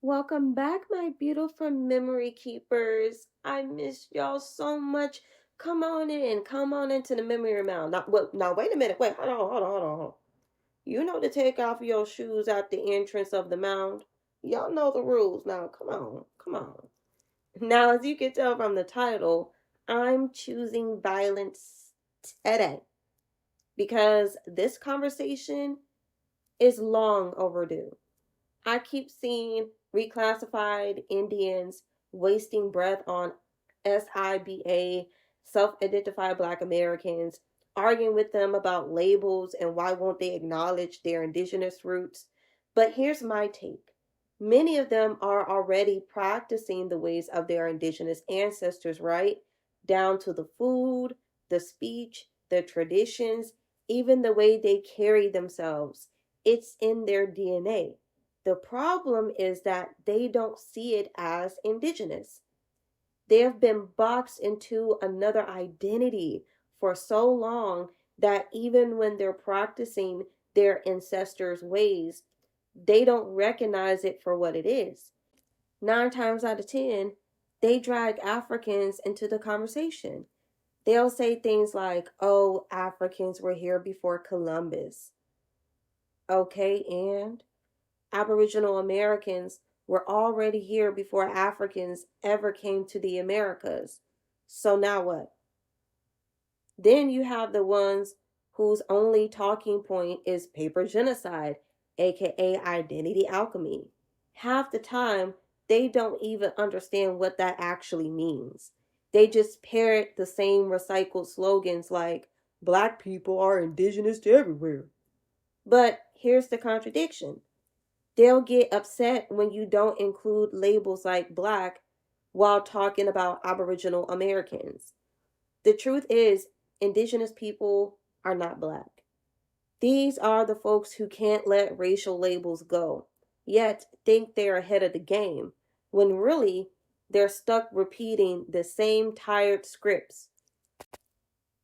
Welcome back, my beautiful memory keepers. I missed y'all so much. Come on in. Come on into the memory mound. Now, wait a minute. Wait, hold on. You know to take off your shoes at the entrance of the mound. Y'all know the rules. Now, come on. Now, as you can tell from the title, I'm choosing violence today because this conversation is long overdue. I keep seeing reclassified Indians wasting breath on SIBA, self identified Black Americans, arguing with them about labels and why won't they acknowledge their indigenous roots. But here's my take. Many of them are already practicing the ways of their indigenous ancestors, right? Down to the food, the speech, the traditions, even the way they carry themselves. It's in their DNA. The problem is that they don't see it as indigenous. They have been boxed into another identity for so long that even when they're practicing their ancestors' ways, they don't recognize it for what it is. 9 times out of 10, they drag Africans into the conversation. They'll say things like, oh, Africans were here before Columbus. Okay, and Aboriginal Americans were already here before Africans ever came to the Americas. So now what? Then you have the ones whose only talking point is paper genocide, aka identity alchemy. Half the time, they don't even understand what that actually means. They just parrot the same recycled slogans like, Black people are indigenous to everywhere. But here's the contradiction. They'll get upset when you don't include labels like Black while talking about Aboriginal Americans. The truth is, Indigenous people are not Black. These are the folks who can't let racial labels go, yet think they're ahead of the game, when really they're stuck repeating the same tired scripts.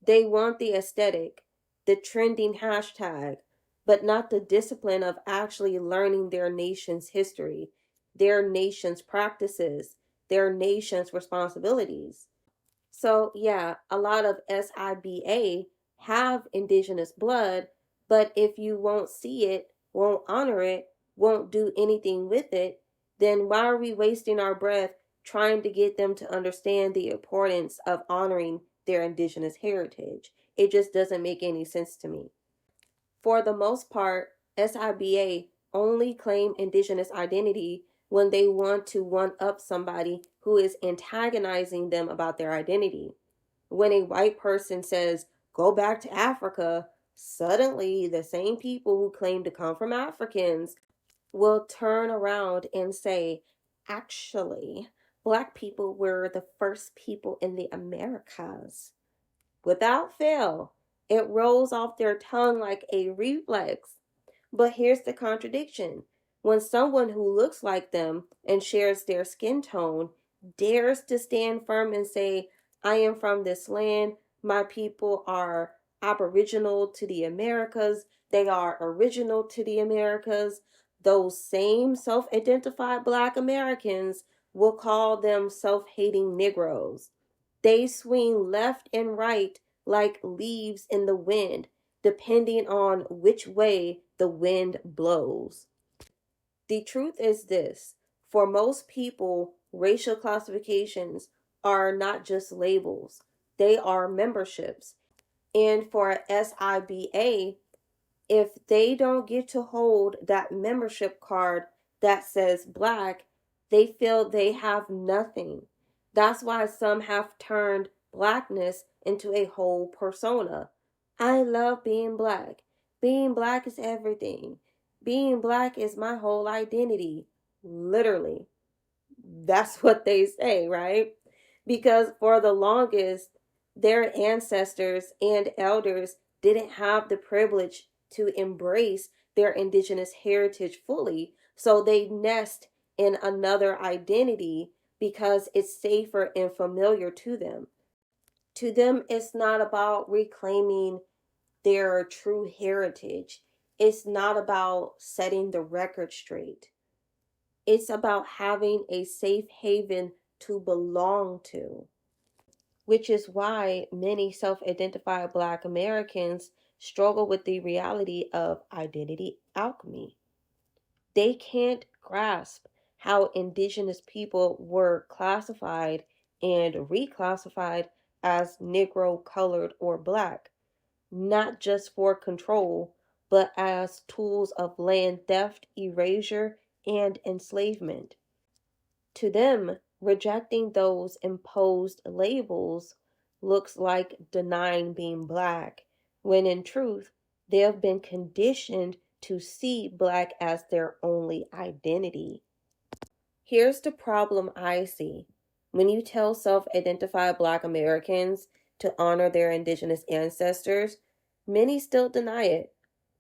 They want the aesthetic, the trending hashtag, but not the discipline of actually learning their nation's history, their nation's practices, their nation's responsibilities. So, yeah, a lot of SIBA have indigenous blood, but if you won't see it, won't honor it, won't do anything with it, then why are we wasting our breath trying to get them to understand the importance of honoring their indigenous heritage? It just doesn't make any sense to me. For the most part, SIBA only claim indigenous identity when they want to one up somebody who is antagonizing them about their identity. When a white person says, go back to Africa, suddenly the same people who claim to come from Africans will turn around and say, actually, Black people were the first people in the Americas. Without fail, it rolls off their tongue like a reflex. But here's the contradiction. When someone who looks like them and shares their skin tone dares to stand firm and say, I am from this land, my people are aboriginal to the Americas, they are original to the Americas, those same self identified Black Americans will call them self hating Negroes. They swing left and right like leaves in the wind, depending on which way the wind blows. The truth is this: for most people, racial classifications are not just labels, they are memberships. And for SIBA, if they don't get to hold that membership card that says Black, they feel they have nothing. That's why some have turned Blackness into a whole persona. I love being Black. Being Black is everything. Being Black is my whole identity. Literally. That's what they say, right? Because for the longest, their ancestors and elders didn't have the privilege to embrace their indigenous heritage fully. So they nest in another identity because it's safer and familiar to them. To them, it's not about reclaiming their true heritage. It's not about setting the record straight. It's about having a safe haven to belong to, which is why many self identified Black Americans struggle with the reality of identity alchemy. They can't grasp how Indigenous people were classified and reclassified as Negro, colored, or Black, not just for control, but as tools of land theft, erasure, and enslavement. To them, rejecting those imposed labels looks like denying being Black, when in truth, they have been conditioned to see Black as their only identity. Here's the problem I see. When you tell self identified Black Americans to honor their Indigenous ancestors, many still deny it.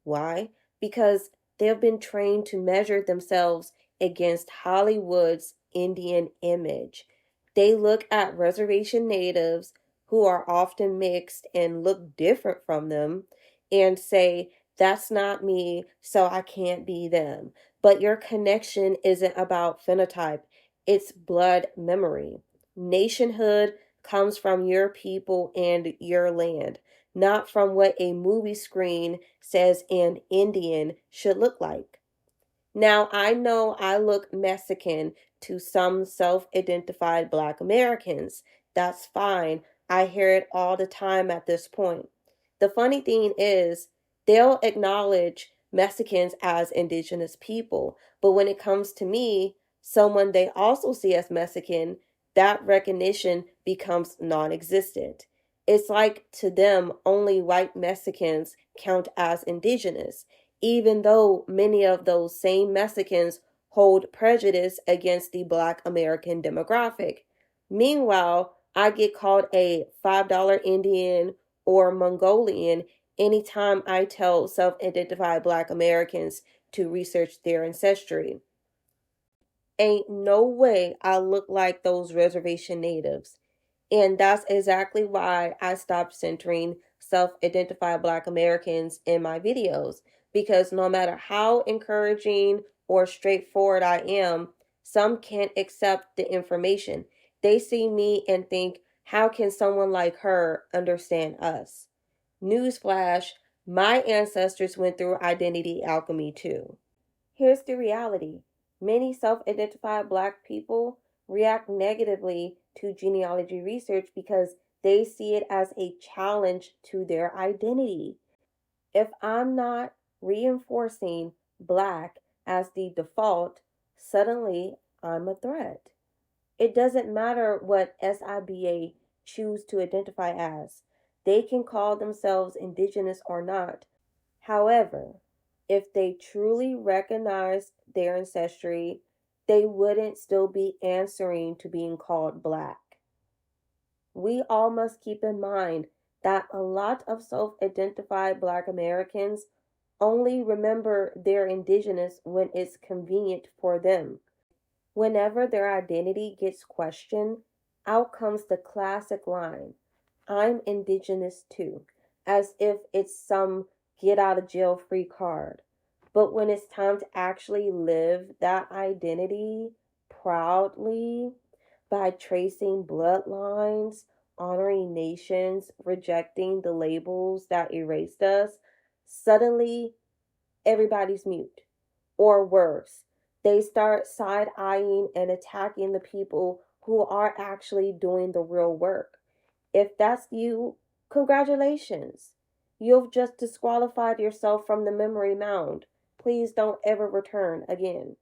Why? Because they have been trained to measure themselves against Hollywood's Indian image. They look at reservation natives who are often mixed and look different from them and say, that's not me, so I can't be them. But your connection isn't about phenotype, it's blood memory. Nationhood comes from your people and your land, not from what a movie screen says an Indian should look like. Now, I know I look Mexican to some self identified Black Americans. That's fine. I hear it all the time at this point. The funny thing is, they'll acknowledge Mexicans as Indigenous people, but when it comes to me, someone they also see as Mexican, that recognition becomes non existent. It's like to them, only white Mexicans count as Indigenous, even though many of those same Mexicans hold prejudice against the Black American demographic. Meanwhile, I get called a $5 Indian or Mongolian anytime I tell self identified Black Americans to research their ancestry. Ain't no way I look like those reservation natives. And that's exactly why I stopped centering self identified Black Americans in my videos. Because no matter how encouraging or straightforward I am, some can't accept the information. They see me and think, how can someone like her understand us? Newsflash, my ancestors went through identity alchemy too. Here's the reality: many self identified Black people react negatively to genealogy research because they see it as a challenge to their identity. If I'm not reinforcing Black as the default, suddenly I'm a threat. It doesn't matter what SIBA choose to identify as. They can call themselves Indigenous or not. However, if they truly recognized their ancestry, they wouldn't still be answering to being called Black. We all must keep in mind that a lot of self identified Black Americans only remember they're Indigenous when it's convenient for them. Whenever their identity gets questioned, out comes the classic line, I'm Indigenous too, as if it's some get out of jail free card. But when it's time to actually live that identity proudly by tracing bloodlines, honoring nations, rejecting the labels that erased us, suddenly everybody's mute. Or worse, they start side eyeing and attacking the people who are actually doing the real work. If that's you, congratulations. You've just disqualified yourself from the memory mound. Please don't ever return again.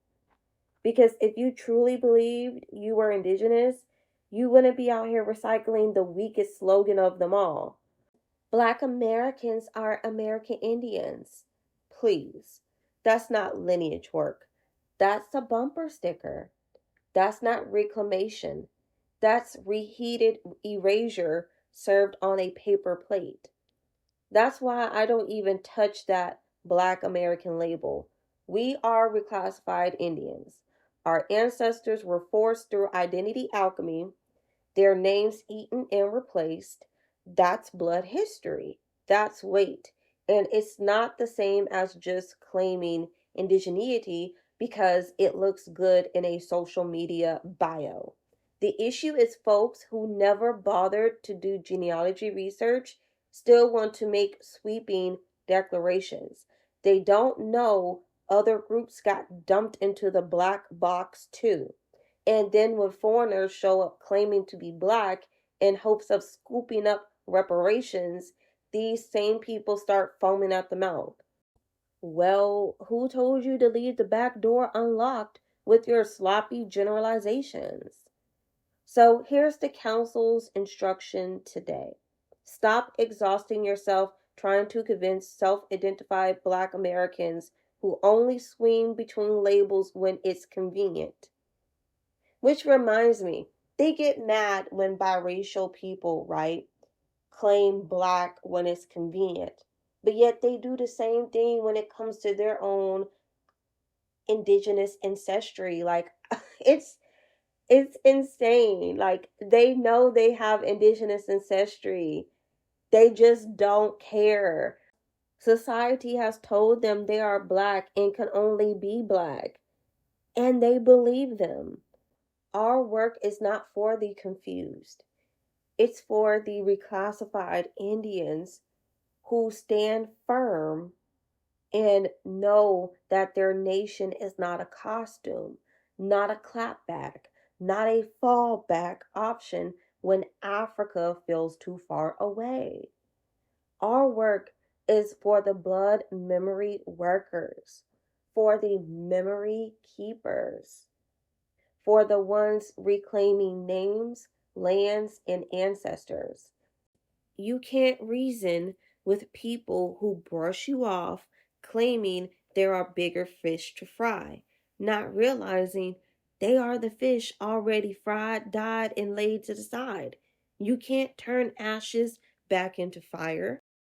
Because if you truly believed you were Indigenous, you wouldn't be out here recycling the weakest slogan of them all. Black Americans are American Indians. Please. That's not lineage work. That's a bumper sticker. That's not reclamation. That's reheated erasure served on a paper plate. That's why I don't even touch that Black American label. We are reclassified Indians. Our ancestors were forced through identity alchemy, their names eaten and replaced. That's blood history. That's weight. And it's not the same as just claiming indigeneity. because it looks good in a social media bio. The issue is folks who never bothered to do genealogy research still want to make sweeping declarations. They don't know other groups got dumped into the black box too. And then when foreigners show up claiming to be black in hopes of scooping up reparations, these same people start foaming at the mouth. Well, who told you to leave the back door unlocked with your sloppy generalizations? So here's the council's instruction today. Stop exhausting yourself trying to convince self identified Black Americans who only swing between labels when it's convenient. Which reminds me, they get mad when biracial people, right, claim Black when it's convenient. But yet they do the same thing when it comes to their own Indigenous ancestry. Like, it's it's insane. Like, they know they have Indigenous ancestry. They just don't care. Society has told them they are Black and can only be Black, and they believe them. Our work is not for the confused. It's for the reclassified Indians who stand firm and know that their nation is not a costume, not a clapback, not a fallback option when Africa feels too far away. Our work is for the blood memory workers, for the memory keepers, for the ones reclaiming names, lands, and ancestors. You can't reason with people who brush you off, claiming there are bigger fish to fry, not realizing they are the fish already fried, dyed, and laid to the side. You can't turn ashes back into fire.